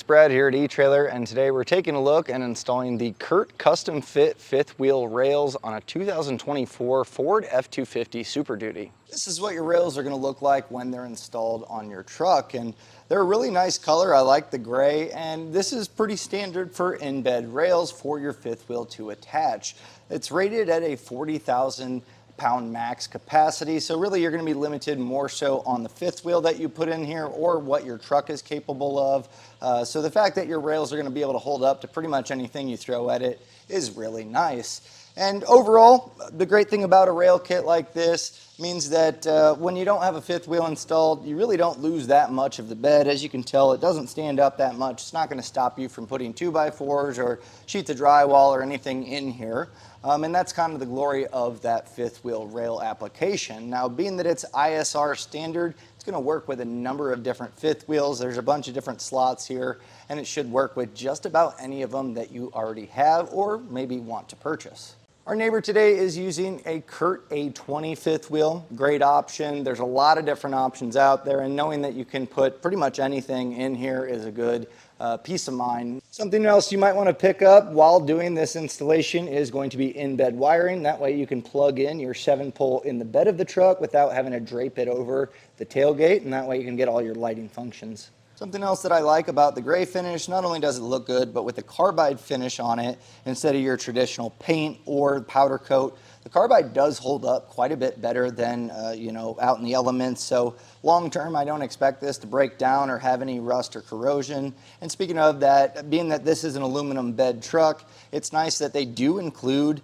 Brad here at eTrailer, and today we're taking a look and installing the Curt custom fit fifth wheel rails on a 2024 Ford F-250 Super Duty. This is what your rails are going to look like when they're installed on your truck, and they're a really nice color. I like the gray, and this is pretty standard for in-bed rails for your fifth wheel to attach. It's rated at a 40,000 pound max capacity, so really you're going to be limited more so on the fifth wheel that you put in here or what your truck is capable of. So the fact that your rails are going to be able to hold up to pretty much anything you throw at it is really nice. And overall, the great thing about a rail kit like this means that when you don't have a fifth wheel installed, you really don't lose that much of the bed. As you can tell, it doesn't stand up that much. It's not going to stop you from putting 2x4s or sheets of drywall or anything in here. And that's kind of the glory of that fifth wheel rail application. Now, being that it's ISR standard, it's going to work with a number of different fifth wheels. There's a bunch of different slots here, and it should work with just about any of them that you already have or maybe want to purchase. Our neighbor today is using a Curt A20 fifth wheel. Great option. There's a lot of different options out there, and knowing that you can put pretty much anything in here is a good peace of mind. Something else you might want to pick up while doing this installation is going to be in-bed wiring. That way you can plug in your 7-pole in the bed of the truck without having to drape it over the tailgate, and that way you can get all your lighting functions. Something else that I like about the gray finish, not only does it look good, but with the carbide finish on it, instead of your traditional paint or powder coat, the carbide does hold up quite a bit better than, out in the elements. So long term, I don't expect this to break down or have any rust or corrosion. And speaking of that, being that this is an aluminum bed truck, it's nice that they do include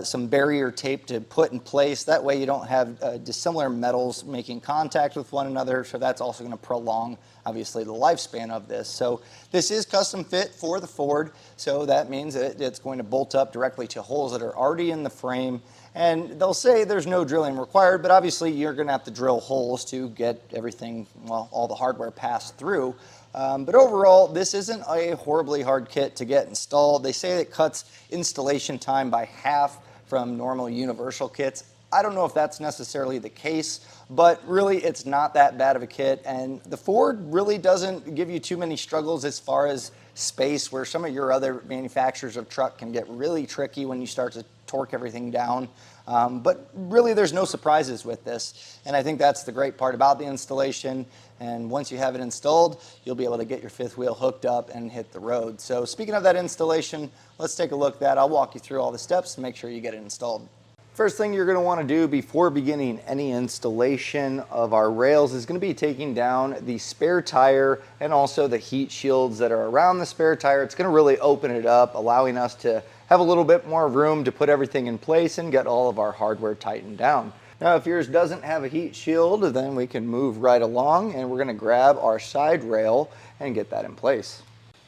some barrier tape to put in place. That way you don't have dissimilar metals making contact with one another. So that's also going to prolong, obviously, the lifespan of this. So this is custom fit for the Ford. So that means that it's going to bolt up directly to holes that are already in the frame. And they'll say there's no drilling required, but obviously you're going to have to drill holes to get everything, well, all the hardware passed through. But overall, this isn't a horribly hard kit to get installed. They say it cuts installation time by half from normal universal kits. I don't know if that's necessarily the case, but really it's not that bad of a kit. And the Ford really doesn't give you too many struggles as far as space, where some of your other manufacturers of truck can get really tricky when you start to torque everything down. But really there's no surprises with this. And I think that's the great part about the installation. And once you have it installed, you'll be able to get your fifth wheel hooked up and hit the road. So speaking of that installation, let's take a look at that. I'll walk you through all the steps to make sure you get it installed. First thing you're going to want to do before beginning any installation of our rails is going to be taking down the spare tire and also the heat shields that are around the spare tire. It's going to really open it up, allowing us to have a little bit more room to put everything in place and get all of our hardware tightened down. Now, if yours doesn't have a heat shield, then we can move right along, and we're going to grab our side rail and get that in place.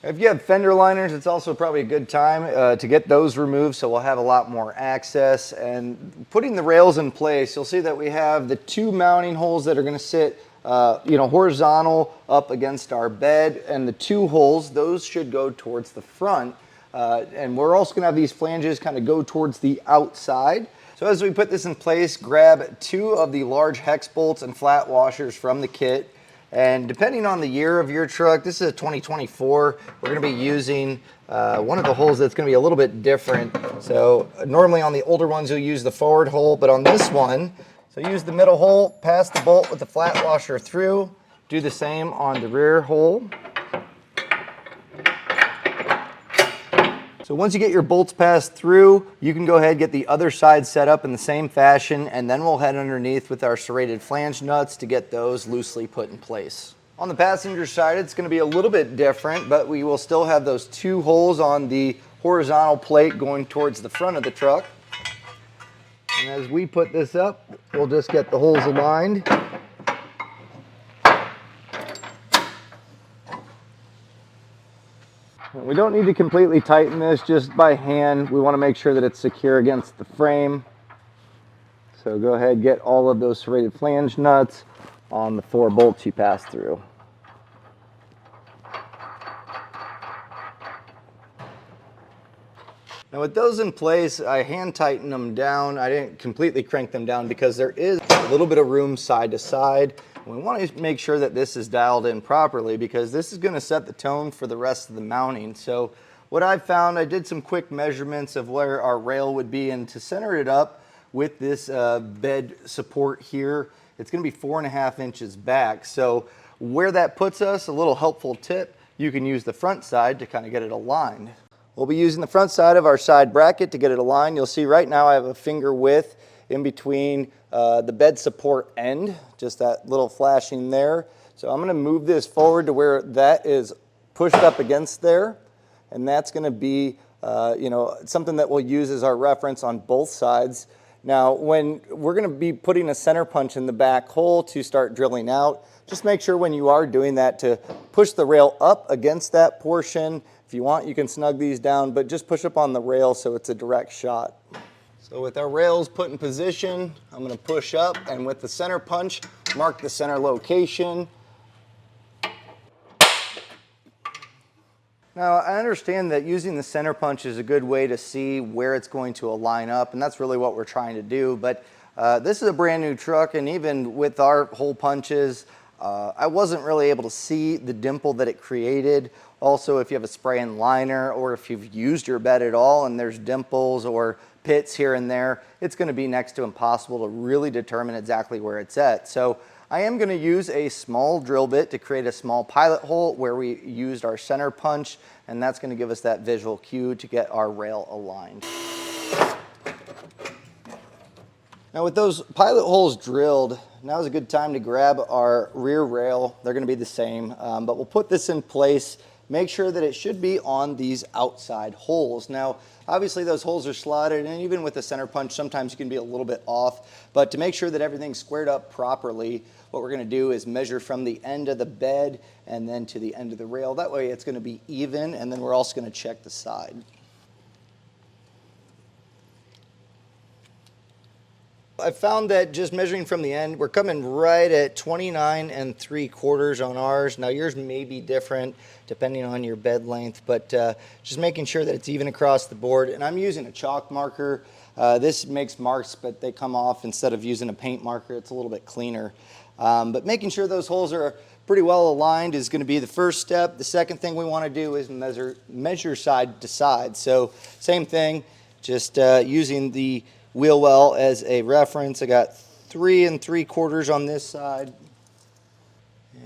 If you have fender liners, it's also probably a good time to get those removed, so we'll have a lot more access. And putting the rails in place, you'll see that we have the 2 mounting holes that are going to sit horizontal up against our bed, and the 2 holes, those should go towards the front. And we're also going to have these flanges kind of go towards the outside. So as we put this in place, grab 2 of the large hex bolts and flat washers from the kit. And depending on the year of your truck, this is a 2024, we're going to be using one of the holes that's going to be a little bit different. So normally on the older ones, you'll use the forward hole, but on this one, so use the middle hole, pass the bolt with the flat washer through, do the same on the rear hole. So once you get your bolts passed through, you can go ahead and get the other side set up in the same fashion, and then we'll head underneath with our serrated flange nuts to get those loosely put in place. On the passenger side, it's going to be a little bit different, but we will still have those 2 holes on the horizontal plate going towards the front of the truck. And as we put this up, we'll just get the holes aligned. We don't need to completely tighten this, just by hand. We want to make sure that it's secure against the frame. So go ahead and get all of those serrated flange nuts on the 4 bolts you pass through. Now with those in place, I hand tightened them down. I didn't completely crank them down because there is a little bit of room side to side. We want to make sure that this is dialed in properly because this is going to set the tone for the rest of the mounting. So what I found, I did some quick measurements of where our rail would be, and to center it up with this bed support here, it's going to be 4.5 inches back. So where that puts us, a little helpful tip, you can use the front side to kind of get it aligned. We'll be using the front side of our side bracket to get it aligned. You'll see right now I have a finger width in between the bed support end, just that little flashing there. So I'm going to move this forward to where that is pushed up against there, and that's going to be something that we'll use as our reference on both sides. Now, when we're going to be putting a center punch in the back hole to start drilling out, just make sure when you are doing that to push the rail up against that portion. If you want, you can snug these down, but just push up on the rail so it's a direct shot. So with our rails put in position, I'm going to push up, and with the center punch, mark the center location. Now, I understand that using the center punch is a good way to see where it's going to align up, and that's really what we're trying to do. But this is a brand new truck, and even with our hole punches, I wasn't really able to see the dimple that it created. Also, if you have a spray and liner, or if you've used your bed at all and there's dimples or pits here and there, it's going to be next to impossible to really determine exactly where it's at. So I am going to use a small drill bit to create a small pilot hole where we used our center punch, and that's going to give us that visual cue to get our rail aligned. Now with those pilot holes drilled, now is a good time to grab our rear rail. They're going to be the same, but we'll put this in place. Make sure that it should be on these outside holes. Now, obviously those holes are slotted, and even with the center punch, sometimes you can be a little bit off. But to make sure that everything's squared up properly, what we're going to do is measure from the end of the bed and then to the end of the rail. That way it's going to be even, and then we're also going to check the side. I found that just measuring from the end, we're coming right at 29 3/4 on ours. Now yours may be different depending on your bed length, but just making sure that it's even across the board. And I'm using a chalk marker. This makes marks, but they come off instead of using a paint marker. It's a little bit cleaner. But making sure those holes are pretty well aligned is going to be the first step. The second thing we want to do is measure side to side. So same thing, just using the wheel well as a reference. I got 3 3/4 on this side,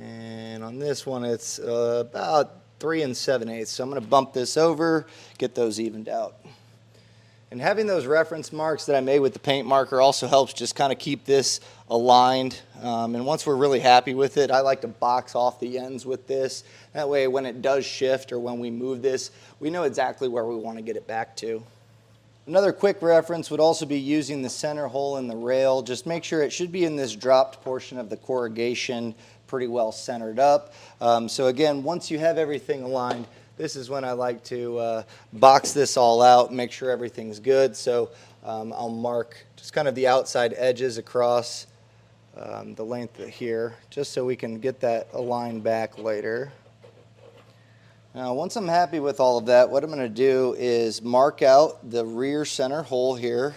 and on this one it's about 3 7/8. So I'm going to bump this over, get those evened out. And having those reference marks that I made with the paint marker also helps just kind of keep this aligned. And once we're really happy with it, I like to box off the ends with this. That way when it does shift or when we move this, we know exactly where we want to get it back to. Another quick reference would also be using the center hole in the rail. Just make sure it should be in this dropped portion of the corrugation, pretty well centered up. So again, once you have everything aligned, this is when I like to box this all out, make sure everything's good. So I'll mark just kind of the outside edges across the length of here, just so we can get that aligned back later. Now, once I'm happy with all of that, what I'm going to do is mark out the rear center hole here.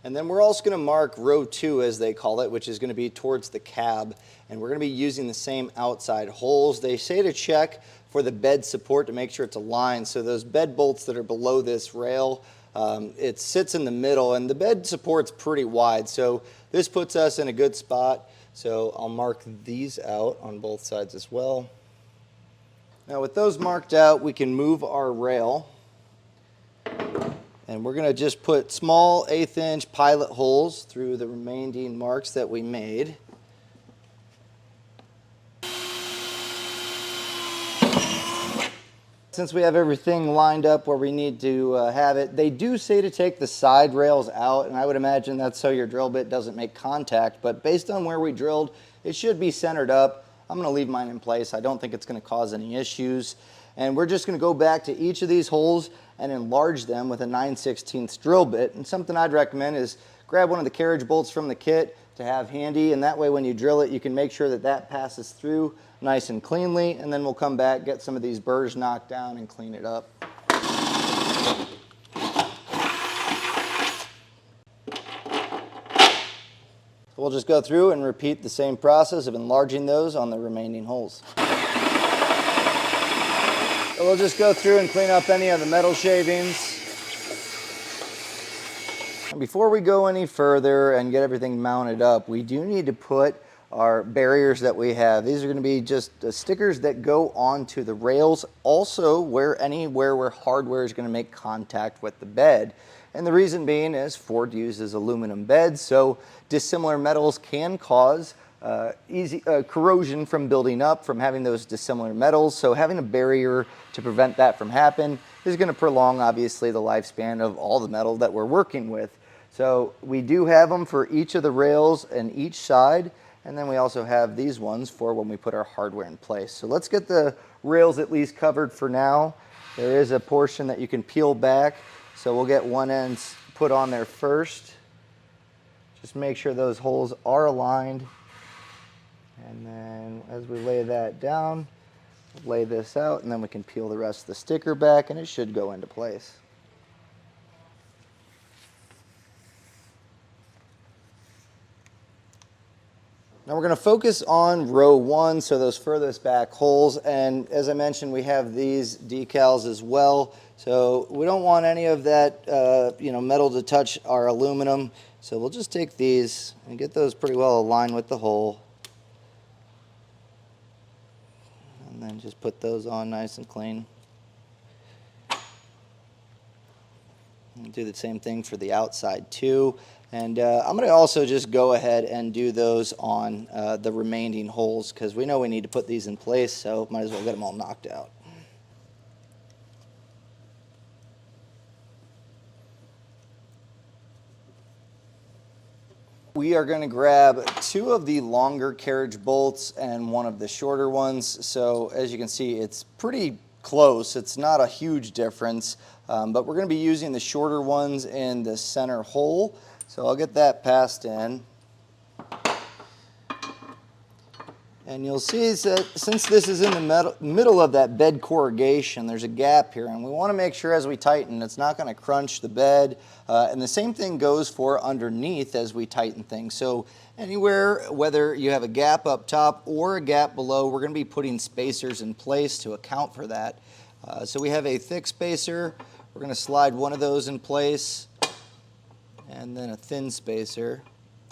And then we're also going to mark row 2, as they call it, which is going to be towards the cab. And we're going to be using the same outside holes. They say to check for the bed support to make sure it's aligned. So those bed bolts that are below this rail, it sits in the middle, and the bed support's pretty wide. So this puts us in a good spot. So I'll mark these out on both sides as well. Now with those marked out, we can move our rail. And we're going to just put small 1/8 inch pilot holes through the remaining marks that we made. Since we have everything lined up where we need to have it, they do say to take the side rails out, and I would imagine that's so your drill bit doesn't make contact, but based on where we drilled, it should be centered up. I'm going to leave mine in place. I don't think it's going to cause any issues. And we're just going to go back to each of these holes and enlarge them with a 9/16 drill bit. And something I'd recommend is grab one of the carriage bolts from the kit to have handy, and that way when you drill it, you can make sure that that passes through nice and cleanly, and then we'll come back, get some of these burrs knocked down, and clean it up. We'll just go through and repeat the same process of enlarging those on the remaining holes. So we'll just go through and clean up any of the metal shavings. Before we go any further and get everything mounted up, we do need to put our barriers that we have. These are going to be just stickers that go onto the rails, also anywhere where hardware is going to make contact with the bed. And the reason being is Ford uses aluminum beds, so dissimilar metals can cause corrosion from building up from having those dissimilar metals. So having a barrier to prevent that from happening is going to prolong, obviously, the lifespan of all the metal that we're working with. So we do have them for each of the rails and each side, and then we also have these ones for when we put our hardware in place. So let's get the rails at least covered for now. There is a portion that you can peel back, so we'll get one end put on there first. Just make sure those holes are aligned. And then as we lay that down, lay this out, and then we can peel the rest of the sticker back, and it should go into place. Now we're going to focus on row 1, so those furthest back holes, and as I mentioned, we have these decals as well. So we don't want any of that metal to touch our aluminum, so we'll just take these and get those pretty well aligned with the hole. And then just put those on nice and clean. And do the same thing for the outside too. And I'm going to also just go ahead and do those on the remaining holes, because we know we need to put these in place, so might as well get them all knocked out. We are going to grab 2 of the longer carriage bolts and 1 of the shorter ones. So as you can see, it's pretty close. It's not a huge difference, but we're going to be using the shorter ones in the center hole. So I'll get that passed in. And you'll see that since this is in the middle of that bed corrugation, there's a gap here, and we want to make sure as we tighten it's not going to crunch the bed. And the same thing goes for underneath as we tighten things. So anywhere, whether you have a gap up top or a gap below, we're going to be putting spacers in place to account for that. So we have a thick spacer. We're going to slide one of those in place, and then a thin spacer.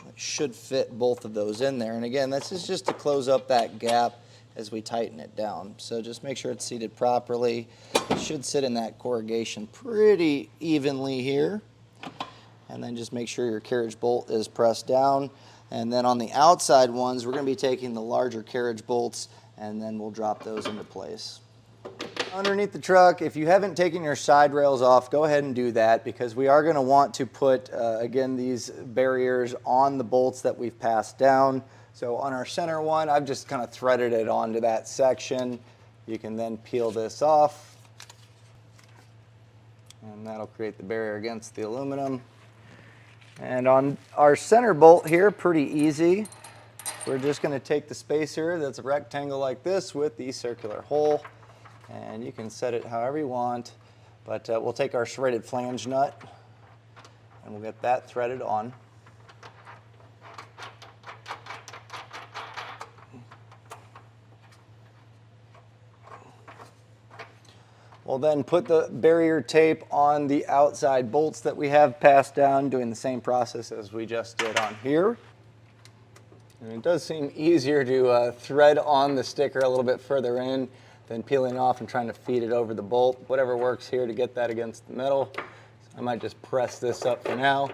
It should fit both of those in there. And again, this is just to close up that gap as we tighten it down. So just make sure it's seated properly. It should sit in that corrugation pretty evenly here. And then just make sure your carriage bolt is pressed down. And then on the outside ones, we're going to be taking the larger carriage bolts, and then we'll drop those into place. Underneath the truck, if you haven't taken your side rails off, go ahead and do that, because we are going to want to put, again, these barriers on the bolts that we've passed down. So on our center one, I've just kind of threaded it onto that section. You can then peel this off, and that'll create the barrier against the aluminum. And on our center bolt here, pretty easy. We're just going to take the spacer that's a rectangle like this with the circular hole, and you can set it however you want, but we'll take our serrated flange nut and we'll get that threaded on. We'll then put the barrier tape on the outside bolts that we have passed down, doing the same process as we just did on here. And it does seem easier to thread on the sticker a little bit further in than peeling off and trying to feed it over the bolt. Whatever works here to get that against the metal. So I might just press this up for now,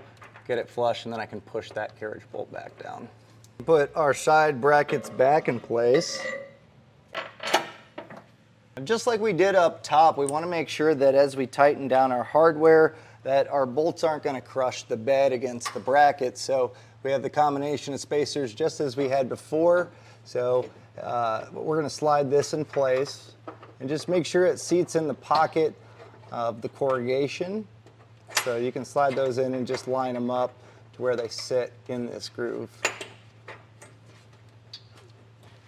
get it flush, and then I can push that carriage bolt back down. Put our side brackets back in place. And just like we did up top, we want to make sure that as we tighten down our hardware, that our bolts aren't going to crush the bed against the brackets. So we have the combination of spacers just as we had before. So we're going to slide this in place and just make sure it seats in the pocket of the corrugation. So you can slide those in and just line them up to where they sit in this groove.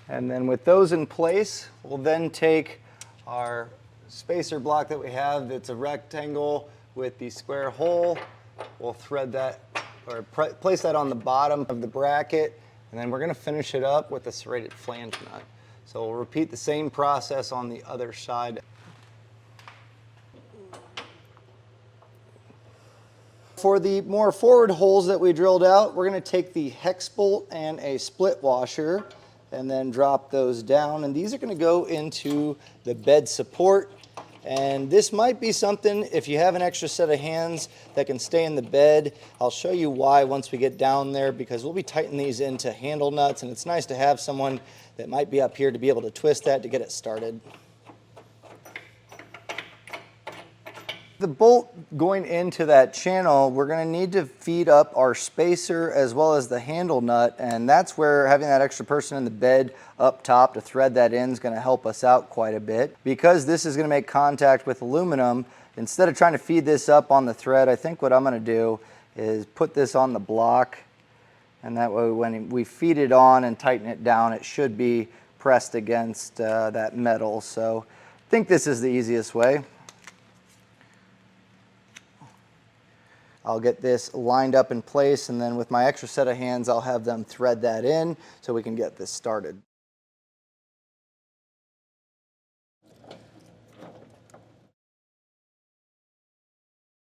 And then with those in place, we'll then take our spacer block that we have that's a rectangle with the square hole. We'll thread that or place that on the bottom of the bracket, and then we're going to finish it up with a serrated flange nut. So we'll repeat the same process on the other side. For the more forward holes that we drilled out, we're going to take the hex bolt and a split washer and then drop those down, and these are going to go into the bed support. And this might be something, if you have an extra set of hands that can stay in the bed, I'll show you why once we get down there, because we'll be tightening these into handle nuts, and it's nice to have someone that might be up here to be able to twist that to get it started. The bolt going into that channel, we're going to need to feed up our spacer as well as the handle nut, and that's where having that extra person in the bed up top to thread that in is going to help us out quite a bit. Because this is going to make contact with aluminum, instead of trying to feed this up on the thread, I think what I'm going to do is put this on the block, and that way when we feed it on and tighten it down, it should be pressed against that metal. So I think this is the easiest way. I'll get this lined up in place, and then with my extra set of hands, I'll have them thread that in so we can get this started.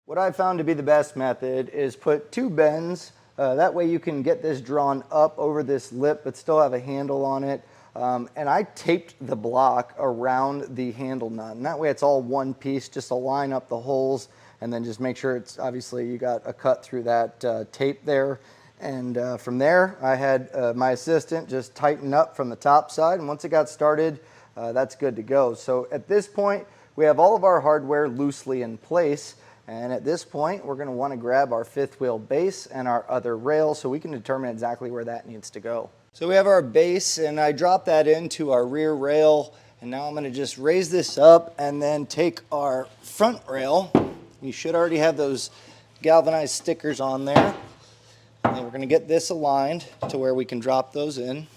What I found to be the best method is put two bends. That way you can get this drawn up over this lip but still have a handle on it. And I taped the block around the handle nut, and that way it's all one piece, just to line up the holes, and then just make sure it's, obviously you got a cut through that tape there. And from there, I had my assistant just tighten up from the top side, and once it got started, that's good to go. So at this point, we have all of our hardware loosely in place, and at this point, we're going to want to grab our fifth wheel base and our other rail so we can determine exactly where that needs to go. So we have our base, and I dropped that into our rear rail, and now I'm going to just raise this up and then take our front rail. You should already have those galvanized stickers on there. And then we're going to get this aligned to where we can drop those in.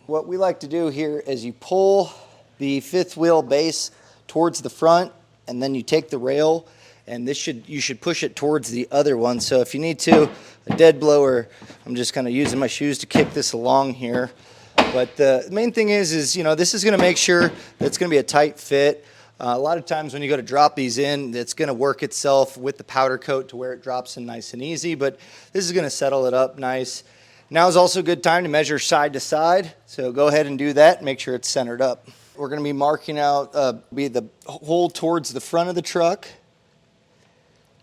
What we like to do here is you pull the fifth wheel base towards the front, and then you take the rail, and you should push it towards the other one. So if you need to, a dead blower, I'm just kind of using my shoes to kick this along here. But the main thing is you know, this is going to make sure that it's going to be a tight fit. A lot of times when you go to drop these in, it's going to work itself with the powder coat to where it drops in nice and easy, but this is going to settle it up nice. Now is also a good time to measure side to side, so go ahead and do that, make sure it's centered up. We're going to be marking out the hole towards the front of the truck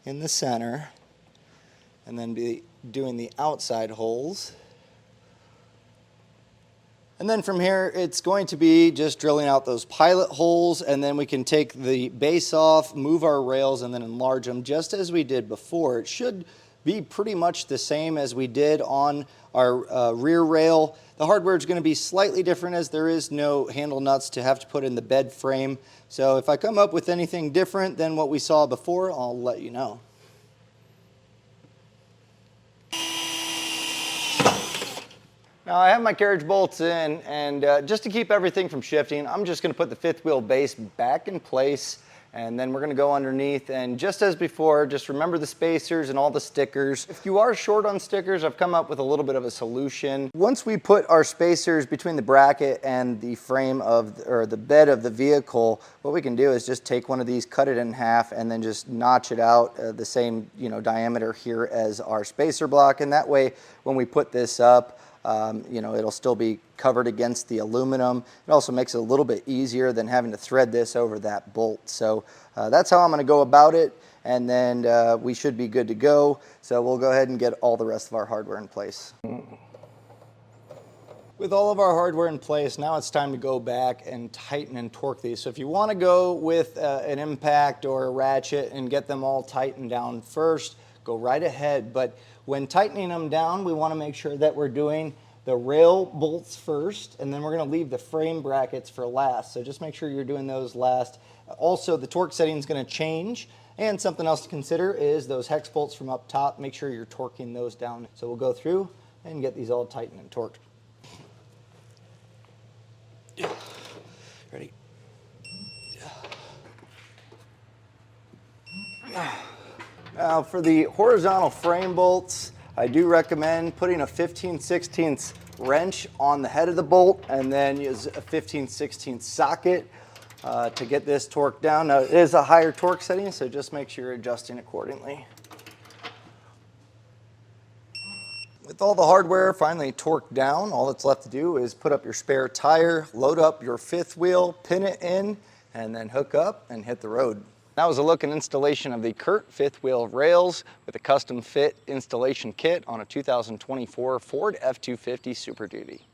in the center, and then be doing the outside holes. And then from here, it's going to be just drilling out those pilot holes, and then we can take the base off, move our rails, and then enlarge them just as we did before. It should be pretty much the same as we did on our rear rail. The hardware is going to be slightly different as there is no handle nuts to have to put in the bed frame. So if I come up with anything different than what we saw before, I'll let you know. Now I have my carriage bolts in, and just to keep everything from shifting, I'm just going to put the fifth wheel base back in place, and then we're going to go underneath. And just as before, just remember the spacers and all the stickers. If you are short on stickers, I've come up with a little bit of a solution. Once we put our spacers between the bracket and the frame or the bed of the vehicle, what we can do is just take one of these, cut it in half, and then just notch it out the same diameter here as our spacer block. And that way, when we put this up, it'll still be covered against the aluminum. It also makes it a little bit easier than having to thread this over that bolt. So that's how I'm going to go about it, and then we should be good to go. So we'll go ahead and get all the rest of our hardware in place. With all of our hardware in place, now it's time to go back and tighten and torque these. So if you want to go with an impact or a ratchet and get them all tightened down first, go right ahead. But when tightening them down, we want to make sure that we're doing the rail bolts first, and then we're going to leave the frame brackets for last. So just make sure you're doing those last. Also, the torque setting is going to change, and something else to consider is those hex bolts from up top. Make sure you're torquing those down. So we'll go through, and get these all tightened and torqued. Ready? Now for the horizontal frame bolts, I do recommend putting a 15/16 wrench on the head of the bolt and then use a 15/16 socket to get this torqued down. Now it is a higher torque setting, so just make sure you're adjusting accordingly. With all the hardware finally torqued down, all that's left to do is put up your spare tire, load up your fifth wheel, pin it in, and then hook up and hit the road. That was a look and installation of the Curt fifth wheel rails with a custom fit installation kit on a 2024 Ford F-250 Super Duty.